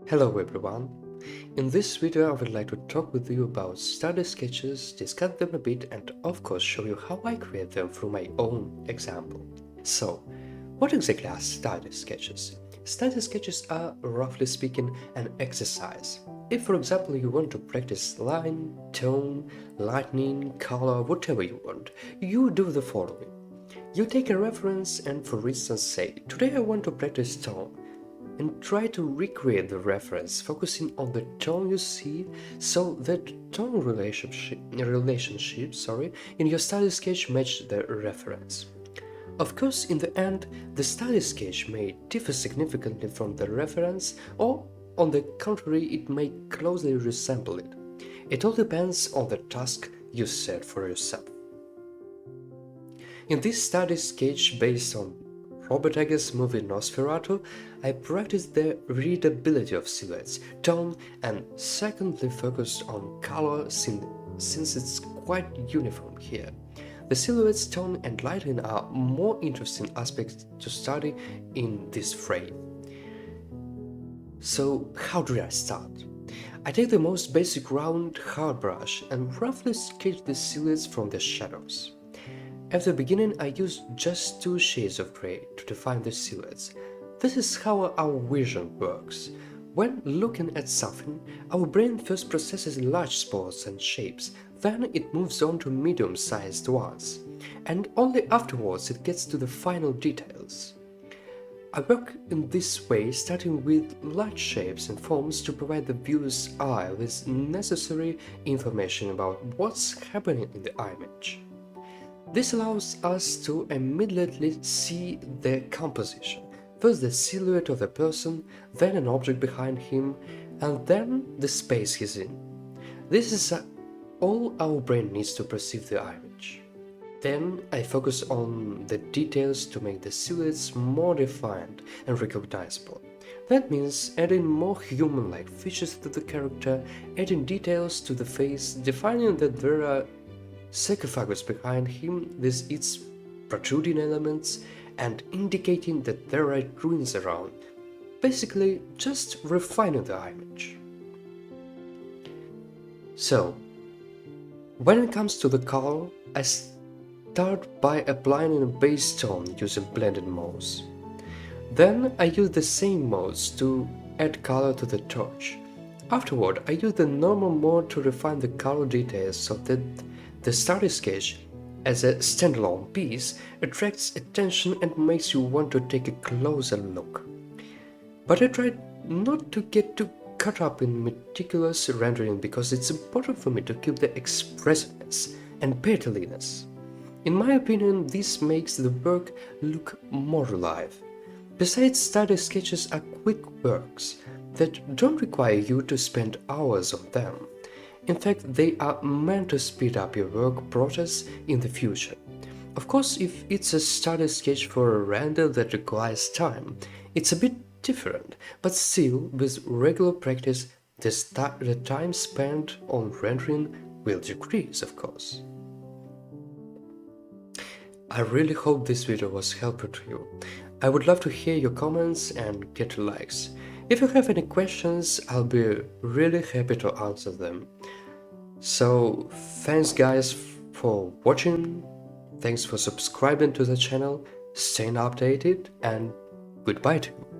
Hello everyone! In this video I would like to talk with you about study sketches, discuss them a bit and of course show you how I create them through my own example. So, what exactly are study sketches? Study sketches are, roughly speaking, an exercise. If for example you want to practice line, tone, lightning, color, whatever you want, you do the following. You take a reference and for instance say, today I want to practice tone, and try to recreate the reference, focusing on the tone you see so that tone relationship in your study sketch match the reference. Of course, in the end, the study sketch may differ significantly from the reference, or on the contrary, it may closely resemble it. It all depends on the task you set for yourself. In this study sketch based on Robert Eggers' movie Nosferatu, I practiced the readability of silhouettes, tone, and secondly focused on color since it's quite uniform here. The silhouettes, tone, and lighting are more interesting aspects to study in this frame. So, how do I start? I take the most basic round hard brush and roughly sketch the silhouettes from the shadows. At the beginning I used just 2 shades of grey to define the silhouettes. This is how our vision works. When looking at something, our brain first processes large spots and shapes, then it moves on to medium-sized ones, and only afterwards it gets to the final details. I work in this way, starting with large shapes and forms to provide the viewer's eye with necessary information about what's happening in the image. This allows us to immediately see the composition, first the silhouette of the person, then an object behind him, and then the space he's in. This is all our brain needs to perceive the image. Then I focus on the details to make the silhouettes more defined and recognizable. That means adding more human-like features to the character, adding details to the face, defining that there are sarcophagus behind him with its protruding elements, and indicating that there are ruins around. Basically, just refining the image. So, when it comes to the color, I start by applying a base tone using blending modes. Then I use the same modes to add color to the torch. Afterward, I use the normal mode to refine the color details so that the study sketch, as a standalone piece, attracts attention and makes you want to take a closer look. But I try not to get too caught up in meticulous rendering because it's important for me to keep the expressiveness and pateliness. In my opinion, this makes the work look more alive. Besides, study sketches are quick works that don't require you to spend hours on them. In fact, they are meant to speed up your work process in the future. Of course, if it's a study sketch for a render that requires time, it's a bit different, but still, with regular practice, the time spent on rendering will decrease, of course. I really hope this video was helpful to you. I would love to hear your comments and get your likes. If you have any questions, I'll be really happy to answer them. So, thanks guys for watching, thanks for subscribing to the channel, staying updated, and goodbye to you.